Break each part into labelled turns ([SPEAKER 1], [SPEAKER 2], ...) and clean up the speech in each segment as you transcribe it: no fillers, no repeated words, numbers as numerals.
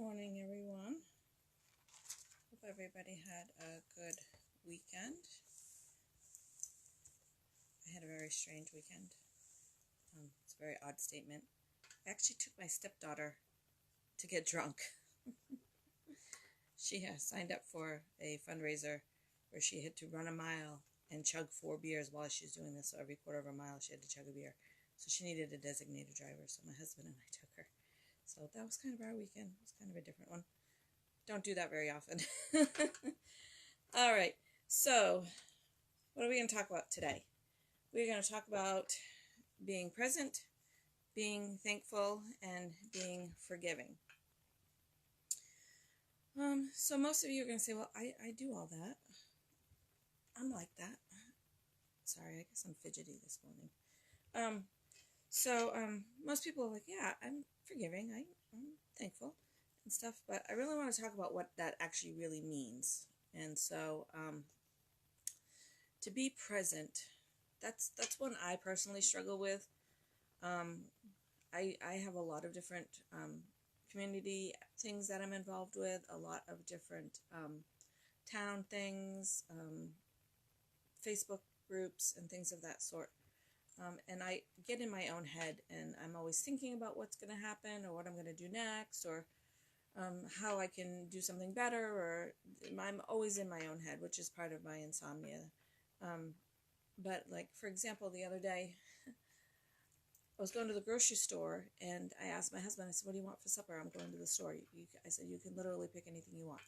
[SPEAKER 1] morning, everyone. Hope everybody had a good weekend. I had a very strange weekend. It's a very odd statement. I actually took my stepdaughter to get drunk. She has signed up for a fundraiser where she had to run a mile and chug 4 beers while she's doing this. So every quarter of a mile she had to chug a beer. So she needed a designated driver, so my husband and I took her. So that was kind of our weekend. It was kind of a different one. Don't do that very often. All right, so what are we going to talk about today? We're going to talk about being present, being thankful, and being forgiving. So most of you are going to say, well, I do all that. I'm like that. Sorry, I guess I'm fidgety this morning. Most people are like, yeah, I'm forgiving, I'm thankful and stuff, but I really want to talk about what that actually really means. And so, to be present, that's one I personally struggle with. I have a lot of different community things that I'm involved with, a lot of different town things, Facebook groups and things of that sort. And I get in my own head, and I'm always thinking about what's going to happen or what I'm going to do next, or how I can do something better, or I'm always in my own head, which is part of my insomnia. But like, for example, the other day, I was going to the grocery store, and I asked my husband, I said, what do you want for supper? I'm going to the store. I said, you can literally pick anything you want.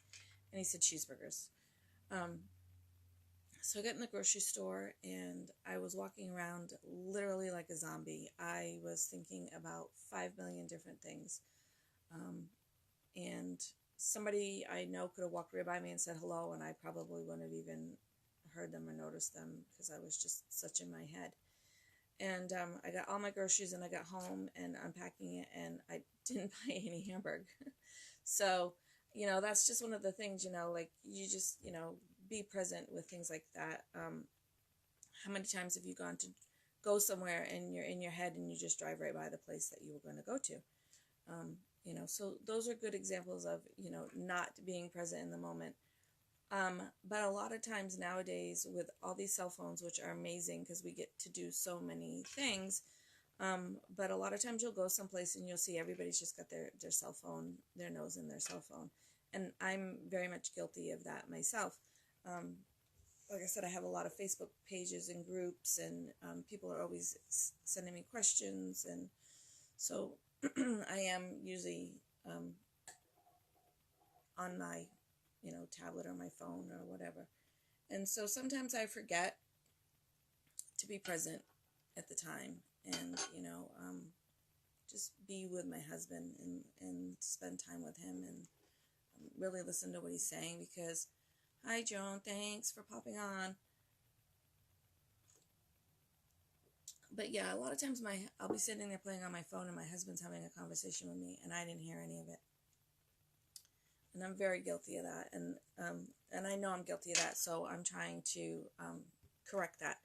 [SPEAKER 1] And he said, cheeseburgers. So I got in the grocery store, and I was walking around literally like a zombie. I was thinking about 5 million different things. And somebody I know could have walked right by me and said hello, and I probably wouldn't have even heard them or noticed them because I was just such in my head. And I got all my groceries, and I got home and unpacking it, and I didn't buy any hamburger. So, that's just one of the things, like you just, be present with things like that. How many times have you gone to go somewhere and you're in your head and you just drive right by the place that you were going to go to? So those are good examples of, not being present in the moment. But a lot of times nowadays with all these cell phones, which are amazing because we get to do so many things, but a lot of times you'll go someplace and you'll see everybody's just got their cell phone, their nose in their cell phone. And I'm very much guilty of that myself. Like I said, I have a lot of Facebook pages and groups, and people are always sending me questions. And so I am usually on my tablet or my phone or whatever. And so sometimes I forget to be present at the time and, just be with my husband and spend time with him and really listen to what he's saying. Because, hi, Joan, thanks for popping on. But yeah, a lot of times I'll be sitting there playing on my phone, and my husband's having a conversation with me, and I didn't hear any of it. And I'm very guilty of that, and I know I'm guilty of that, so I'm trying to correct that.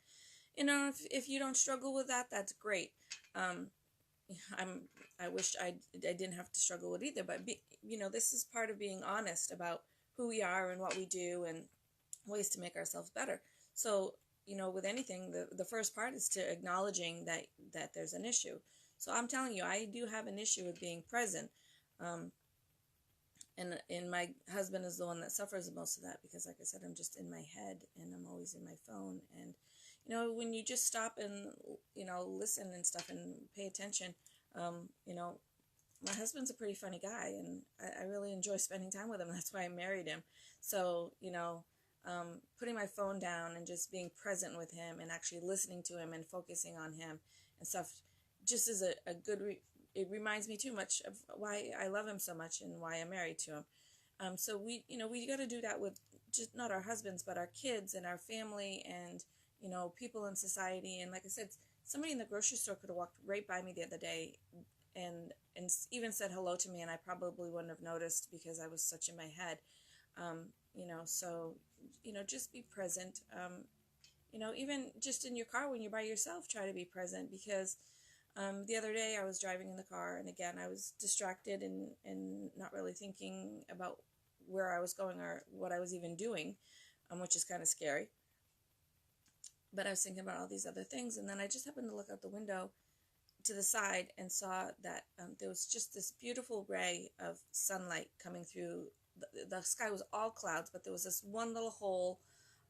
[SPEAKER 1] If you don't struggle with that, that's great. I wish I didn't have to struggle with either, but this is part of being honest about who we are and what we do and ways to make ourselves better. So, with anything, the first part is to acknowledging that there's an issue. So I'm telling you, I do have an issue with being present. And my husband is the one that suffers the most of that because, like I said, I'm just in my head and I'm always in my phone. And, when you just stop and, listen and stuff and pay attention, my husband's a pretty funny guy, and I really enjoy spending time with him. That's why I married him. So, putting my phone down and just being present with him and actually listening to him and focusing on him and stuff just is a good it reminds me too much of why I love him so much and why I'm married to him. So we got to do that with just not our husbands, but our kids and our family and, people in society. And like I said, somebody in the grocery store could have walked right by me the other day and even said hello to me, and I probably wouldn't have noticed because I was such in my head. So, just be present. Even just in your car when you're by yourself, try to be present because The other day I was driving in the car, and again I was distracted and not really thinking about where I was going or what I was even doing, which is kind of scary. But I was thinking about all these other things, and then I just happened to look out the window to the side and saw that there was just this beautiful ray of sunlight coming through. The sky was all clouds, but there was this one little hole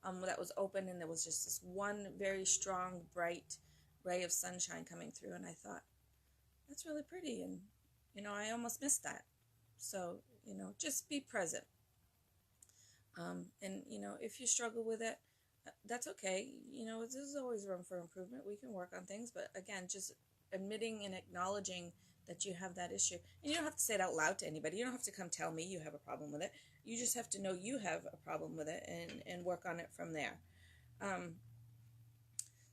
[SPEAKER 1] that was open, and there was just this one very strong, bright ray of sunshine coming through. And I thought, that's really pretty, and I almost missed that. So just be present. And if you struggle with it, that's okay. There's always room for improvement. We can work on things, but again, just admitting and acknowledging that you have that issue. And you don't have to say it out loud to anybody. You don't have to come tell me you have a problem with it. You just have to know you have a problem with it and work on it from there.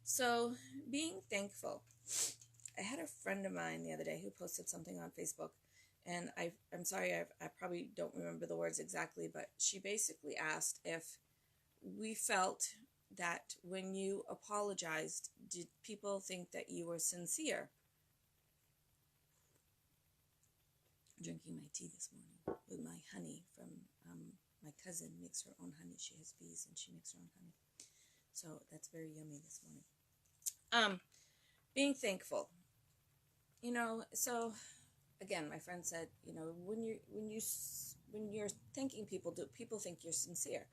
[SPEAKER 1] So being thankful. I had a friend of mine the other day who posted something on Facebook, and I'm sorry, I probably don't remember the words exactly, but she basically asked if we felt that when you apologized, did people think that you were sincere? I'm drinking my tea this morning with my honey from my cousin makes her own honey. She has bees and she makes her own honey. So that's very yummy this morning. Being thankful. So again, my friend said, when you're thanking people, do people think you're sincere?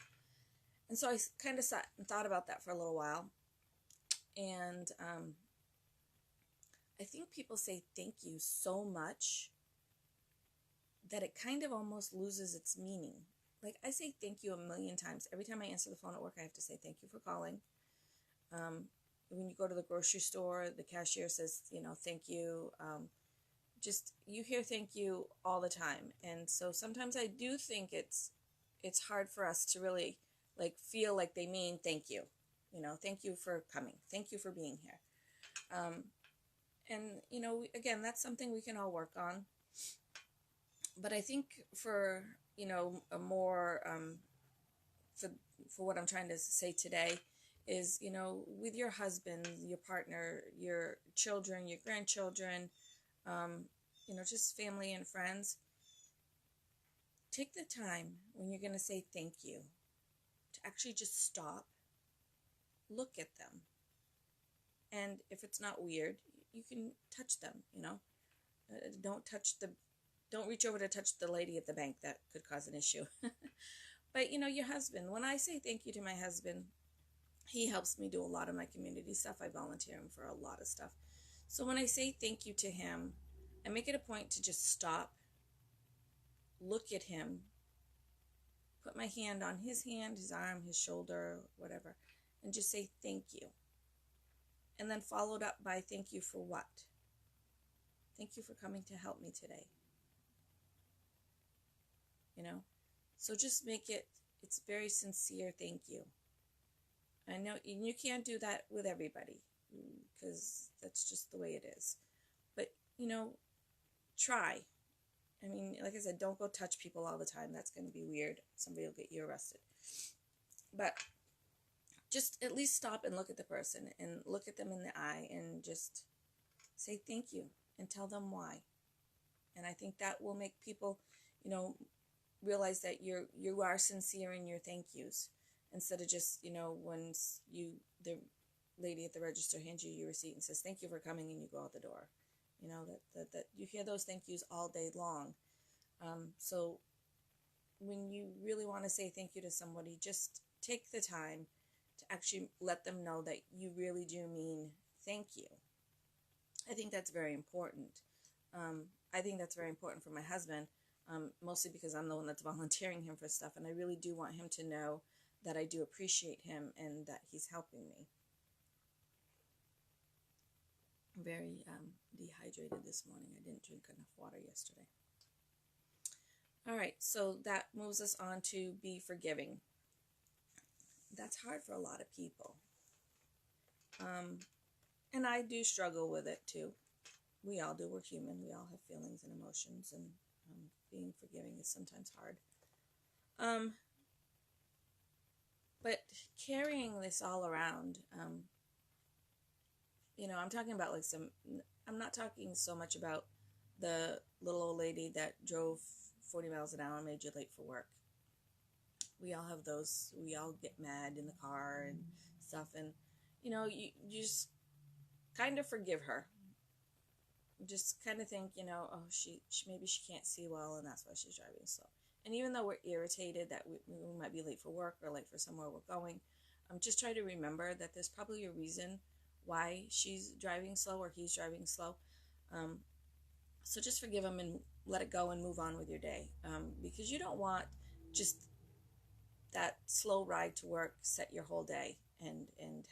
[SPEAKER 1] And so I kind of sat and thought about that for a little while. And I think people say thank you so much that it kind of almost loses its meaning. Like, I say thank you a million times. Every time I answer the phone at work, I have to say thank you for calling. When you go to the grocery store, the cashier says, thank you. Just, you hear thank you all the time. And so sometimes I do think it's hard for us to really feel like they mean thank you. Thank you for coming. Thank you for being here. And again, that's something we can all work on. But I think for, a more, for what I'm trying to say today is, with your husband, your partner, your children, your grandchildren, just family and friends, take the time when you're going to say thank you to actually just stop, look at them. And if it's not weird, you can touch them, don't reach over to touch the lady at the bank. That could cause an issue. But, your husband, when I say thank you to my husband, he helps me do a lot of my community stuff. I volunteer him for a lot of stuff. So when I say thank you to him, I make it a point to just stop, look at him, put my hand on his hand, his arm, his shoulder, whatever, and just say thank you. And then followed up by thank you for what? Thank you for coming to help me today. So just make it's very sincere thank you. I know you can't do that with everybody because that's just the way it is. But, try. I mean, like I said, don't go touch people all the time. That's going to be weird. Somebody will get you arrested. But just at least stop and look at the person and look at them in the eye and just say thank you and tell them why. And I think that will make people, realize that you are sincere in your thank yous, instead of just, when the lady at the register hands you your receipt and says thank you for coming and you go out the door. That you hear those thank yous all day long. So when you really want to say thank you to somebody, just take the time to actually let them know that you really do mean thank you. I think that's very important. I think that's very important for my husband, mostly because I'm the one that's volunteering him for stuff, and I really do want him to know that I do appreciate him and that he's helping me. I'm very dehydrated this morning. I didn't drink enough water yesterday. All right, so that moves us on to be forgiving. That's hard for a lot of people. And I do struggle with it too. We all do. We're human. We all have feelings and emotions, and being forgiving is sometimes hard. But carrying this all around, I'm talking about some I'm not talking so much about the little old lady that drove 40 miles an hour and made you late for work. We all have those. We all get mad in the car and stuff. And, you just kind of forgive her. Just kind of think, oh, she maybe she can't see well and that's why she's driving slow. And even though we're irritated that we might be late for work or late for somewhere we're going, just try to remember that there's probably a reason why she's driving slow or he's driving slow. So just forgive him and let it go and move on with your day, because you don't want just that slow ride to work set your whole day and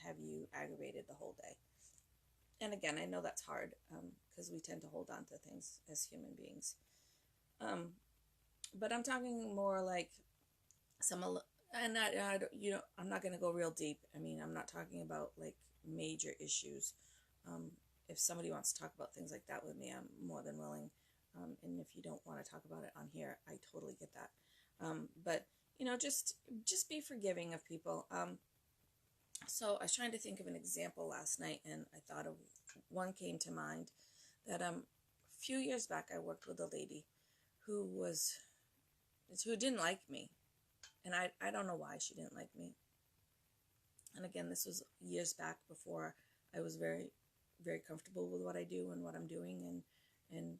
[SPEAKER 1] have you aggravated the whole day. And again, I know that's hard, because we tend to hold on to things as human beings. But I'm talking more like I'm not going to go real deep. I mean, I'm not talking about like major issues. If somebody wants to talk about things like that with me, I'm more than willing. And if you don't want to talk about it on here, I totally get that. But just be forgiving of people. So I was trying to think of an example last night, and I thought of one came to mind that a few years back I worked with a lady who didn't like me, and I don't know why she didn't like me. And again, this was years back before I was very, very comfortable with what I do and what I'm doing, and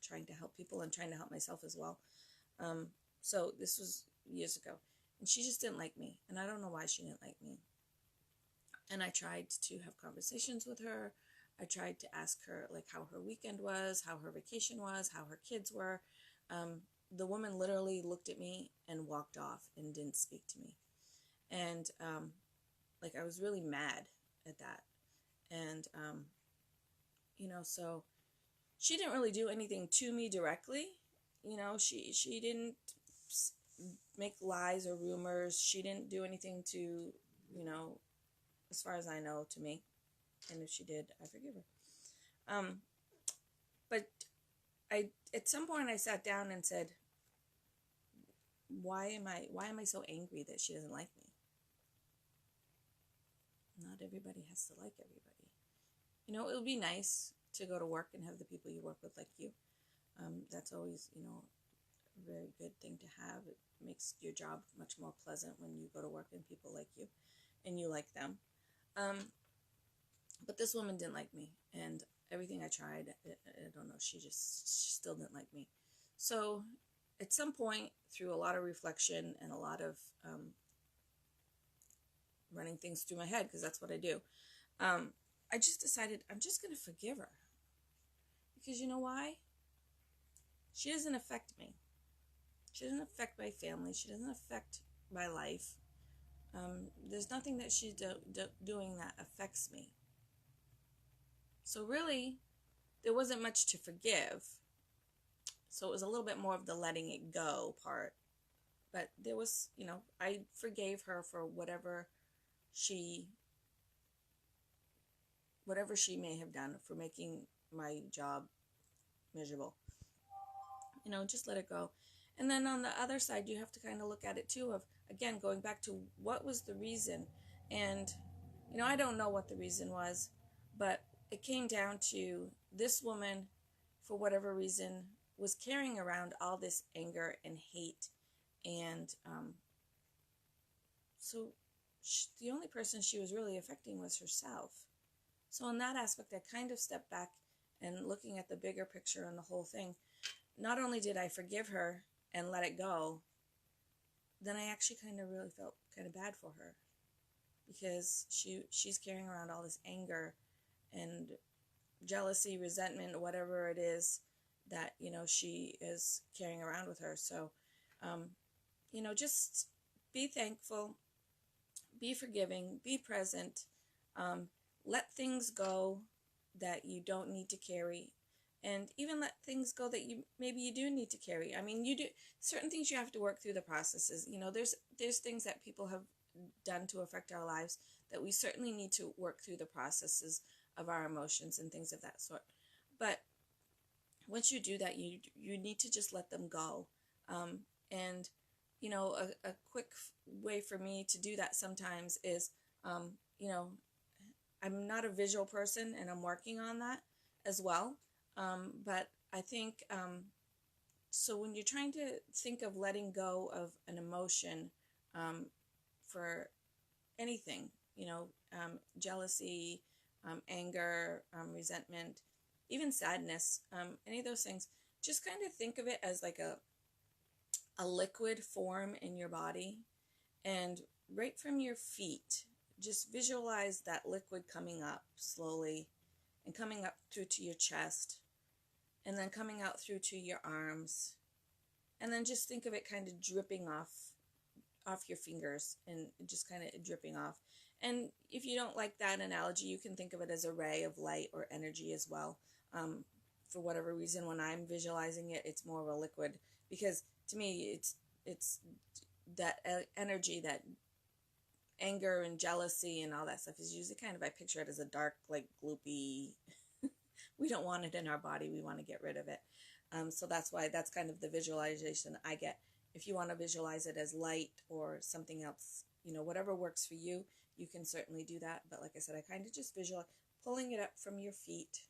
[SPEAKER 1] trying to help people and trying to help myself as well. So this was years ago, and she just didn't like me, and I don't know why she didn't like me. And I tried to have conversations with her. I tried to ask her like how her weekend was, how her vacation was, how her kids were. The woman literally looked at me and walked off and didn't speak to me. And like I was really mad at that. And so she didn't really do anything to me directly. She didn't make lies or rumors. She didn't do anything to, as far as I know, to me. And if she did, I forgive her. But at some point I sat down and said, why am I so angry that she doesn't like me? Not everybody has to like everybody. It would be nice to go to work and have the people you work with like you. That's always, a very good thing to have. It makes your job much more pleasant when you go to work and people like you and you like them. But this woman didn't like me, and everything I tried, I don't know, she still didn't like me. So at some point, through a lot of reflection and a lot of running things through my head, because that's what I do, I just decided I'm just going to forgive her. Because you know why? She doesn't affect me. She doesn't affect my family. She doesn't affect my life. There's nothing that she's doing that affects me. So really, there wasn't much to forgive. So it was a little bit more of the letting it go part. But there was, I forgave her for whatever she may have done, for making my job miserable. Just let it go. And then on the other side, you have to kind of look at it too, of, again, going back to what was the reason. And, I don't know what the reason was, but it came down to this woman, for whatever reason, was carrying around all this anger and hate. And so the only person she was really affecting was herself. So in that aspect, I kind of stepped back and looking at the bigger picture and the whole thing. Not only did I forgive her and let it go, then I actually kind of really felt kind of bad for her, because she's carrying around all this anger and jealousy, resentment, whatever it is that, she is carrying around with her. So, just be thankful, be forgiving, be present, let things go that you don't need to carry, and even let things go that maybe you do need to carry. I mean, you do certain things, you have to work through the processes. There's things that people have done to affect our lives that we certainly need to work through the processes of our emotions and things of that sort. But once you do that, you need to just let them go. And a quick way for me to do that sometimes is, I'm not a visual person, and I'm working on that. as well. But I think, so when you're trying to think of letting go of an emotion, for anything, jealousy, anger, resentment, even sadness, any of those things, just kind of think of it as like a liquid form in your body. And right from your feet, just visualize that liquid coming up slowly and coming up through to your chest and then coming out through to your arms. And then just think of it kind of dripping off your fingers and just kind of dripping off. And if you don't like that analogy, you can think of it as a ray of light or energy as well. For whatever reason, when I'm visualizing it, it's more of a liquid, because to me, it's that energy, that anger and jealousy and all that stuff is usually kind of, I picture it as a dark, like gloopy. We don't want it in our body. We want to get rid of it. So that's why that's kind of the visualization I get. If you want to visualize it as light or something else, whatever works for you, you can certainly do that. But like I said, I kind of just visualize pulling it up from your feet,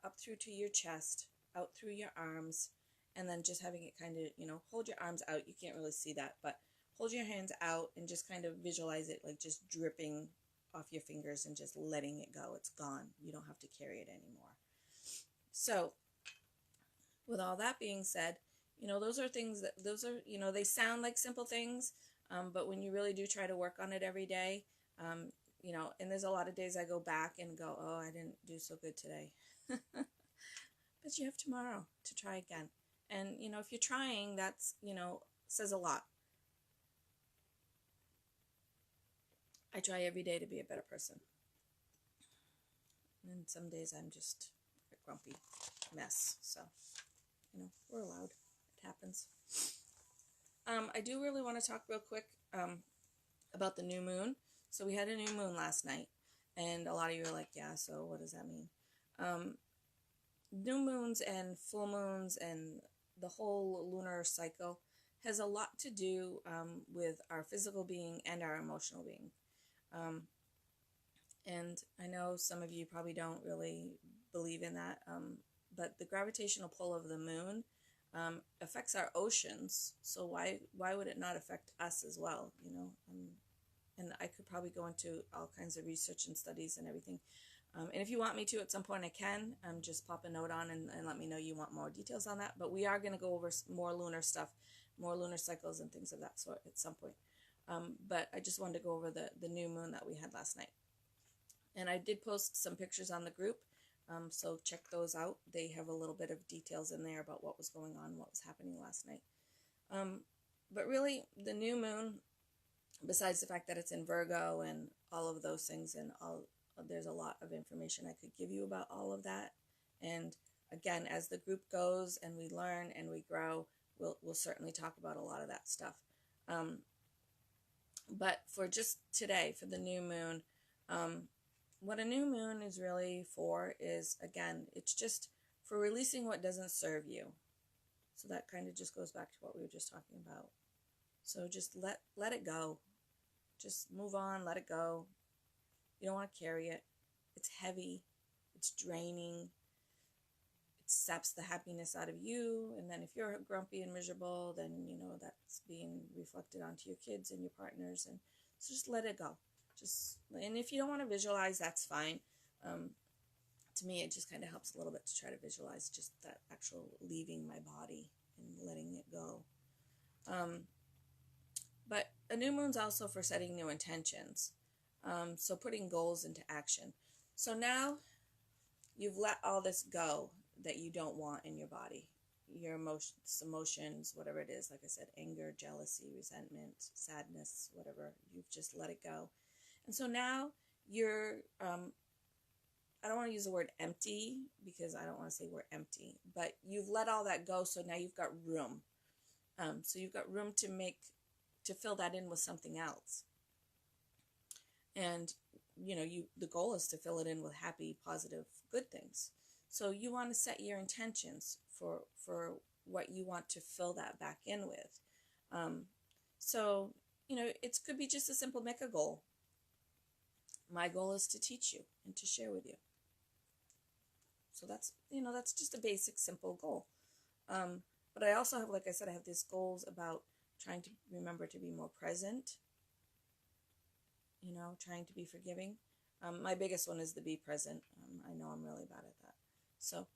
[SPEAKER 1] up through to your chest, out through your arms, and then just having it kind of, hold your arms out. You can't really see that, but hold your hands out and just kind of visualize it like just dripping off your fingers and just letting it go. It's gone. You don't have to carry it anymore. So with all that being said, those are things they sound like simple things, but when you really do try to work on it every day, and there's a lot of days I go back and go, oh, I didn't do so good today. But you have tomorrow to try again. And, if you're trying, that's, says a lot. I try every day to be a better person. And some days I'm just a grumpy mess. So, we're allowed. It happens. I do really want to talk real quick about the new moon. So we had a new moon last night. And a lot of you are like, yeah, so what does that mean? New moons and full moons and the whole lunar cycle has a lot to do with our physical being and our emotional being. And I know some of you probably don't really believe in that, but the gravitational pull of the moon affects our oceans. So why would it not affect us as well? And I could probably go into all kinds of research and studies and everything. And if you want me to at some point, I can. Just pop a note on and let me know you want more details on that. But we are going to go over more lunar stuff, more lunar cycles and things of that sort at some point. But I just wanted to go over the new moon that we had last night. And I did post some pictures on the group, so check those out. They have a little bit of details in there about what was going on, what was happening last night. But really, the new moon, besides the fact that it's in Virgo and all of those things, and there's a lot of information I could give you about all of that. And again, as the group goes and we learn and we grow, we'll certainly talk about a lot of that stuff. But for just today, for the new moon, what a new moon is really for is, again, it's just for releasing what doesn't serve you. So that kind of just goes back to what we were just talking about. So just let it go. Just move on, let it go. You don't want to carry it. It's heavy. It's draining. It saps the happiness out of you. And then if you're grumpy and miserable, then, that's being reflected onto your kids and your partners. And so just let it go. And if you don't want to visualize, that's fine. To me, it just kind of helps a little bit to try to visualize just that actual leaving my body and letting it go. But a new moon's also for setting new intentions. So putting goals into action. So now you've let all this go that you don't want in your body. Your emotions, whatever it is, like I said, anger, jealousy, resentment, sadness, whatever. You've just let it go. And so now you're, I don't want to use the word empty because I don't want to say we're empty, but you've let all that go. So now you've got room. So you've got room to fill that in with something else. And, the goal is to fill it in with happy, positive, good things. So you want to set your intentions for what you want to fill that back in with. So, it could be just a simple make a goal. My goal is to teach you and to share with you. So that's, that's just a basic, simple goal. But I also have, like I said, I have these goals about trying to remember to be more present, trying to be forgiving. My biggest one is to be present. I know I'm really bad at that. So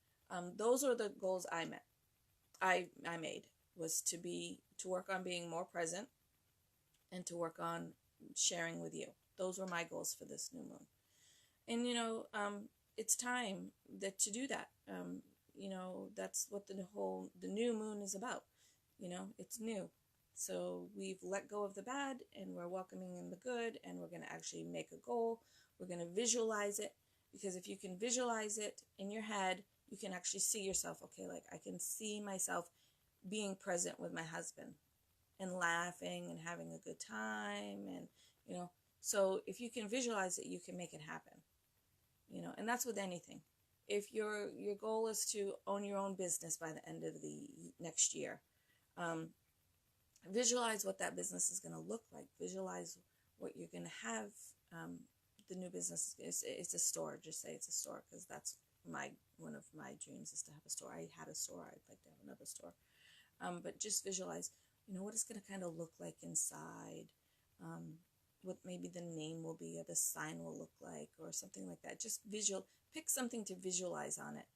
[SPEAKER 1] those are the goals I made, was to work on being more present and to work on sharing with you. Those were my goals for this new moon. And it's time to do that. That's what the new moon is about. It's new. So we've let go of the bad and we're welcoming in the good, and we're going to actually make a goal. We're going to visualize it, because if you can visualize it in your head, you can actually see yourself. Okay, like I can see myself being present with my husband and laughing and having a good time. And, so if you can visualize it, you can make it happen, and that's with anything. If your goal is to own your own business by the end of the next year, visualize what that business is going to look like. Visualize what you're going to have. The new business is a store. Just say it's a store, because that's one of my dreams, is to have a store. I had a store. I'd like to have another store. But just visualize, what it's going to kind of look like inside. What maybe the name will be, or the sign will look like, or something like that. Just pick something to visualize on it.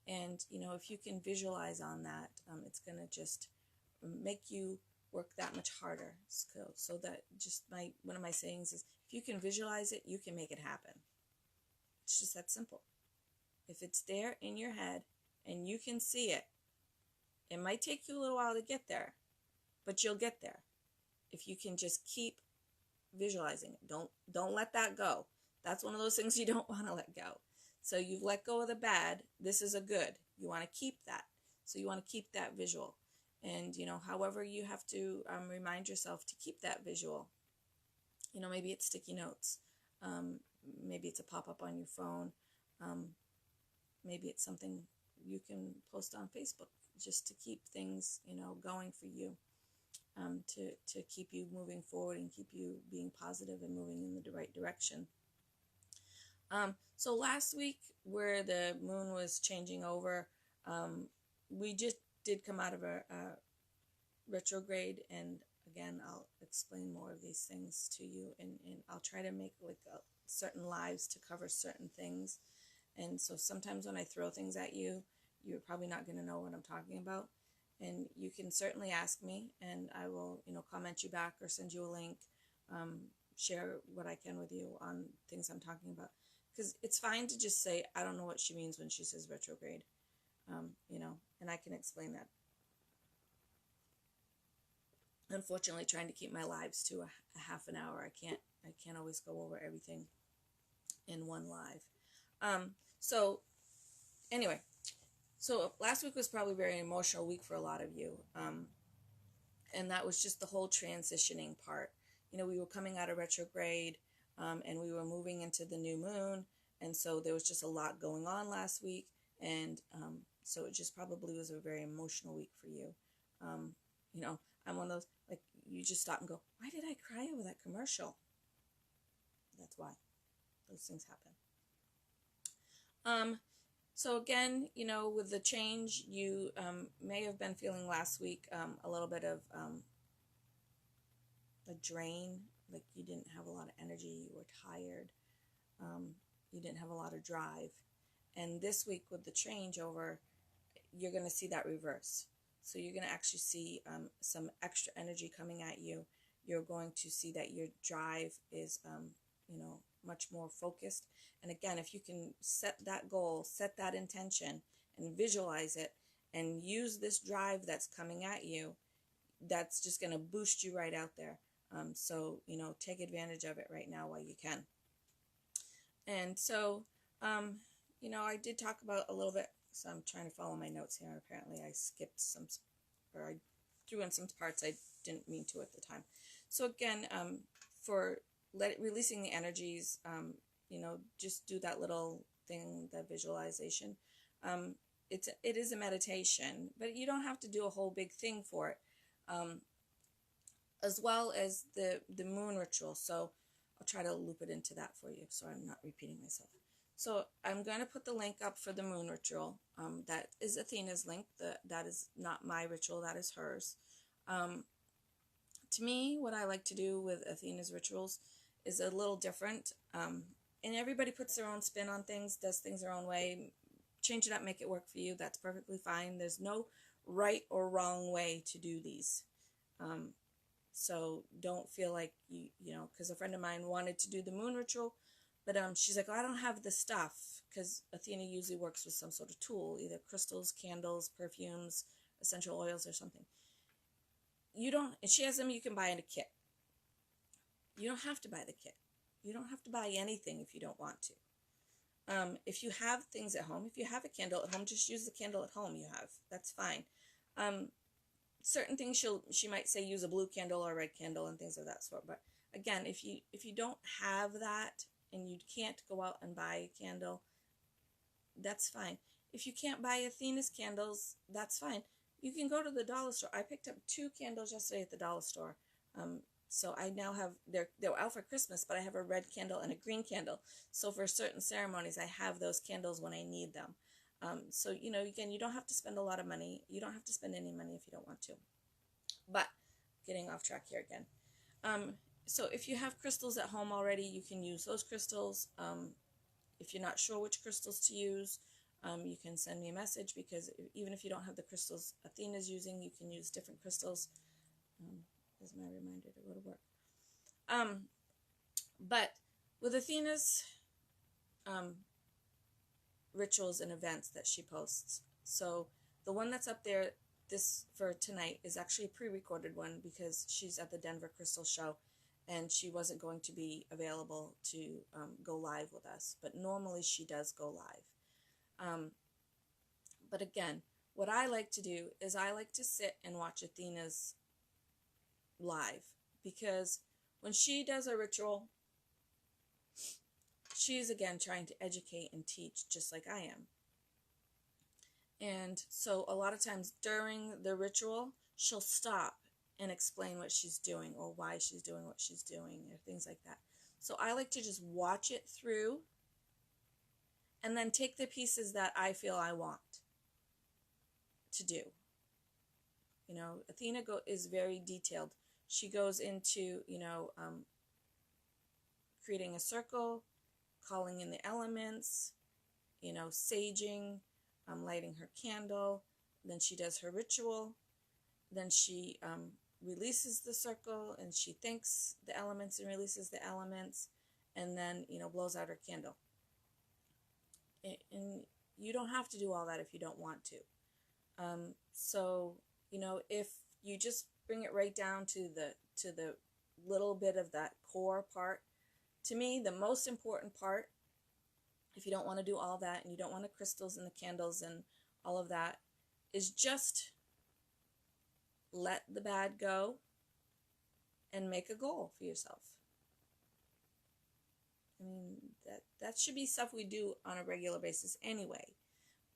[SPEAKER 1] And, if you can visualize on that, it's going to just make you work that much harder. So that just one of my sayings is, if you can visualize it, you can make it happen. It's just that simple. If it's there in your head and you can see it, it might take you a little while to get there, but you'll get there if you can just keep visualizing it. Don't let that go. That's one of those things you don't want to let go. So you've let go of the bad. This is a good. You want to keep that. So you want to keep that visual. And, however you have to remind yourself to keep that visual. Maybe it's sticky notes. Maybe it's a pop-up on your phone. Maybe it's something you can post on Facebook, just to keep things, going for you, to keep you moving forward and keep you being positive and moving in the right direction. So last week, where the moon was changing over, we just did come out of a retrograde, and again, I'll explain more of these things to you, and I'll try to make certain lives to cover certain things. And so sometimes when I throw things at you, you're probably not going to know what I'm talking about. And you can certainly ask me, and I will, comment you back or send you a link, share what I can with you on things I'm talking about. Because it's fine to just say, I don't know what she means when she says retrograde, and I can explain that. Unfortunately, trying to keep my lives to a half an hour, I can't always go over everything in one live. So anyway, so last week was probably a very emotional week for a lot of you. And that was just the whole transitioning part. We were coming out of retrograde, and we were moving into the new moon. And so there was just a lot going on last week. And so it just probably was a very emotional week for you. I'm one of those, like, you just stop and go, why did I cry over that commercial? That's why. Those things happen. So again, with the change, you may have been feeling last week a little bit of a drain, like you didn't have a lot of energy, you were tired, you didn't have a lot of drive. And this week with the changeover, you're going to see that reverse. So you're going to actually see some extra energy coming at you. You're going to see that your drive is, much more focused. And again, if you can set that goal, set that intention, and visualize it, and use this drive that's coming at you, that's just going to boost you right out there. So, take advantage of it right now while you can. And so, I did talk about a little bit, so I'm trying to follow my notes here. Apparently I skipped I threw in some parts I didn't mean to at the time. So again, for releasing the energies, just do that little thing, the visualization. It is a meditation, but you don't have to do a whole big thing for it. As well as the moon ritual. So I'll try to loop it into that for you, so I'm not repeating myself. So I'm going to put the link up for the moon ritual. That is Athena's link. That is not my ritual. That is hers. To me, what I like to do with Athena's rituals is a little different. And everybody puts their own spin on things, does things their own way. Change it up, make it work for you. That's perfectly fine. There's no right or wrong way to do these. So don't feel like you know, because a friend of mine wanted to do the moon ritual, but she's like, oh, I don't have the stuff, because Athena usually works with some sort of tool, either crystals, candles, perfumes, essential oils, or something. You don't, and she has them you can buy in a kit. You don't have to buy the kit. You don't have to buy anything if you don't want to. If you have things at home, if you have a candle at home, just use the candle at home you have. That's fine. Certain things she might say use a blue candle or a red candle and things of that sort. But again, if you don't have that and you can't go out and buy a candle, that's fine. If you can't buy Athena's candles, that's fine. You can go to the dollar store. I picked up 2 candles yesterday at the dollar store. So I now have, they're out for Christmas, but I have a red candle and a green candle. So for certain ceremonies, I have those candles when I need them. So, you know, again, you don't have to spend a lot of money. You don't have to spend any money if you don't want to. But getting off track here again. So if you have crystals at home already, you can use those crystals. If you're not sure which crystals to use, you can send me a message, because even if you don't have the crystals Athena's using, you can use different crystals. As my reminder to go to work. But with Athena's rituals and events that she posts, so the one that's up there this for tonight is actually a pre-recorded one, because she's at the Denver Crystal Show and she wasn't going to be available to go live with us, but normally she does go live. But again, what I like to do is I like to sit and watch Athena's live, because when she does a ritual, she's again trying to educate and teach just like I am. And so a lot of times during the ritual, she'll stop and explain what she's doing or why she's doing what she's doing or things like that. So I like to just watch it through and then take the pieces that I feel I want to do. You know, Athena is very detailed. She goes into, you know, creating a circle, calling in the elements, you know, saging, lighting her candle. Then she does her ritual. Then she releases the circle and she thanks the elements and releases the elements, and then, you know, blows out her candle. And you don't have to do all that if you don't want to. So, you know, if you just bring it right down to the little bit of that core part, to me, the most important part, if you don't want to do all that and you don't want the crystals and the candles and all of that, is just let the bad go and make a goal for yourself. I mean, that should be stuff we do on a regular basis anyway.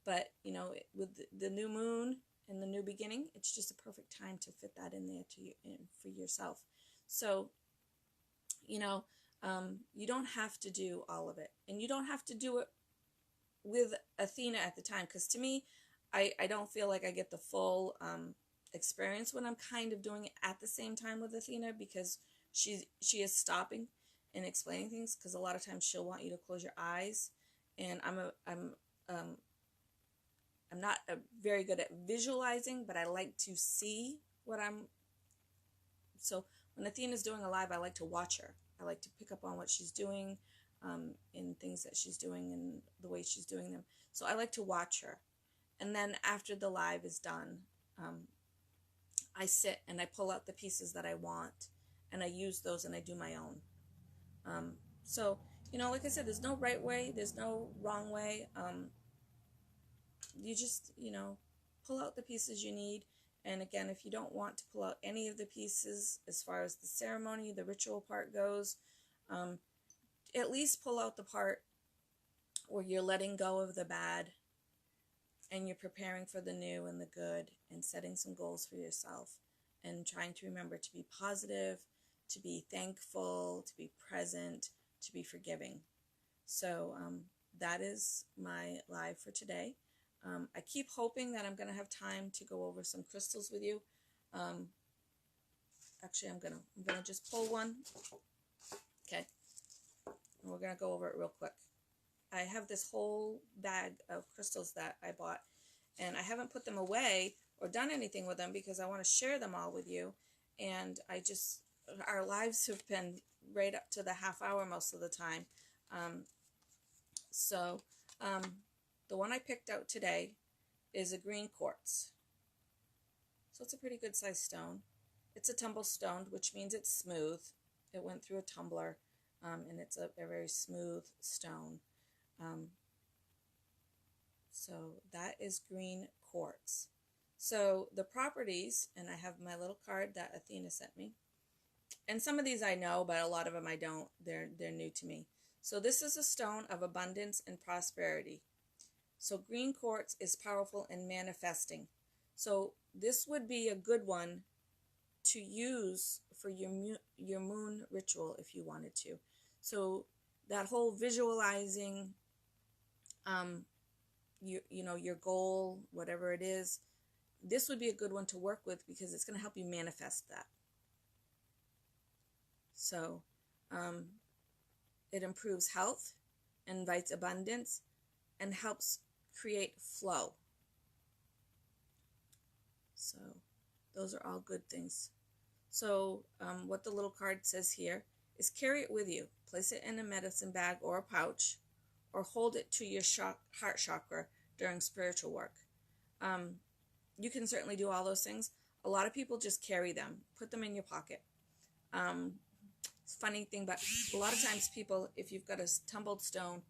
[SPEAKER 1] But, you know, with the new moon and the new beginning, it's just a perfect time to fit that in there for yourself. So, you know, you don't have to do all of it. And you don't have to do it with Athena at the time. Because to me, I don't feel like I get the full experience when I'm kind of doing it at the same time with Athena, because she is stopping and explaining things, because a lot of times she'll want you to close your eyes, and I'm not very good at visualizing, but I like to see what so when Athena's doing a live, I like to watch her. I like to pick up on what she's doing, in things that she's doing and the way she's doing them. So I like to watch her. And then after the live is done, I sit and I pull out the pieces that I want, and I use those and I do my own. So, you know, like I said, there's no right way, there's no wrong way. You just, you know, pull out the pieces you need. And again, if you don't want to pull out any of the pieces as far as the ceremony, the ritual part goes, at least pull out the part where you're letting go of the bad and you're preparing for the new and the good, and setting some goals for yourself, and trying to remember to be positive, to be thankful, to be present, to be forgiving. So, that is my live for today. I keep hoping that I'm going to have time to go over some crystals with you. Actually, I'm gonna just pull one. Okay, and we're gonna go over it real quick. I have this whole bag of crystals that I bought, and I haven't put them away or done anything with them because I want to share them all with you. And our lives have been right up to the half hour most of the time. So the one I picked out today is a green quartz. So it's a pretty good sized stone. It's a tumble stone, which means it's smooth. It went through a tumbler, and it's a very smooth stone. So that is green quartz. So the properties, and I have my little card that Athena sent me. And some of these I know, but a lot of them I don't. They're new to me. So this is a stone of abundance and prosperity. So green quartz is powerful in manifesting. So this would be a good one to use for your moon ritual if you wanted to. So that whole visualizing your goal, whatever it is, this would be a good one to work with because it's going to help you manifest that. So it improves health, invites abundance, and helps create flow. So those are all good things. So what the little card says here is carry it with you. Place it in a medicine bag or a pouch, or hold it to your heart chakra during spiritual work. You can certainly do all those things. A lot of people just carry them, put them in your pocket. It's a funny thing, but a lot of times people, if you've got a tumbled stone,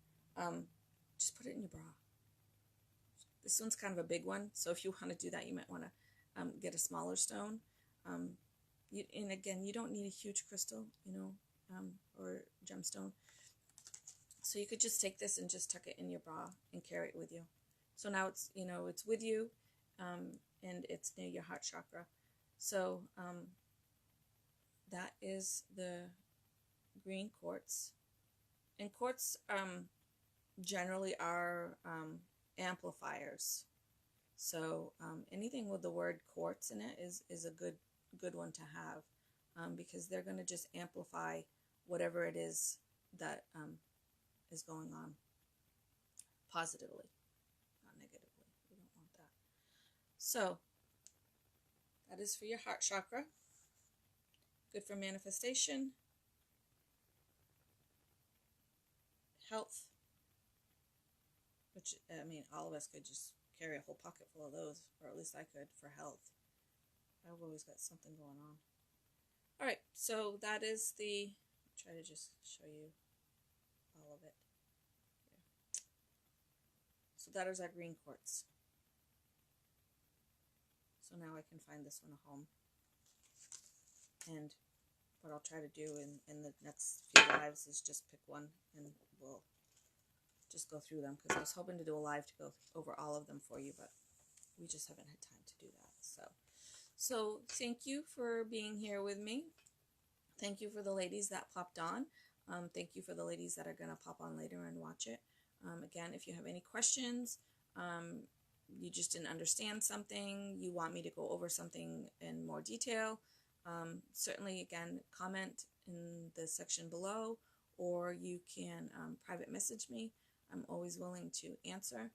[SPEAKER 1] just put it in your bra. This one's kind of a big one, so if you want to do that, you might want to get a smaller stone. And again, you don't need a huge crystal, or gemstone. So you could just take this and just tuck it in your bra and carry it with you. So now it's, it's with you, and it's near your heart chakra. So that is the green quartz. And quartz generally are amplifiers. So anything with the word quartz in it is a good one to have, because they're going to just amplify whatever it is that is going on positively, not negatively. We don't want that. So that is for your heart chakra. Good for manifestation, health, which, all of us could just carry a whole pocket full of those, or at least I could, for health. I've always got something going on. All right, so that is try to just show you all of it. Yeah. So that is our green quartz. So now I can find this one a home. And what I'll try to do in the next few lives is just pick one, and we'll just go through them, because I was hoping to do a live to go over all of them for you, but we just haven't had time to do that. So thank you for being here with me. Thank you for the ladies that popped on. Thank you for the ladies that are going to pop on later and watch it. Again, if you have any questions, you just didn't understand something, you want me to go over something in more detail, certainly, again, comment in the section below, or you can private message me. I'm always willing to answer.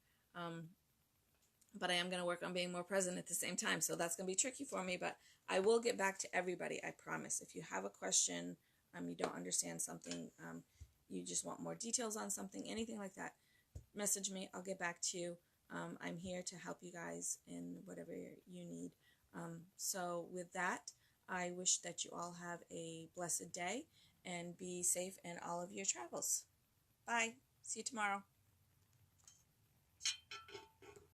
[SPEAKER 1] But I am going to work on being more present at the same time, so that's going to be tricky for me, but I will get back to everybody, I promise. If you have a question, you don't understand something, you just want more details on something, anything like that, message me. I'll get back to you. I'm here to help you guys in whatever you need. So with that, I wish that you all have a blessed day and be safe in all of your travels. Bye. See you tomorrow.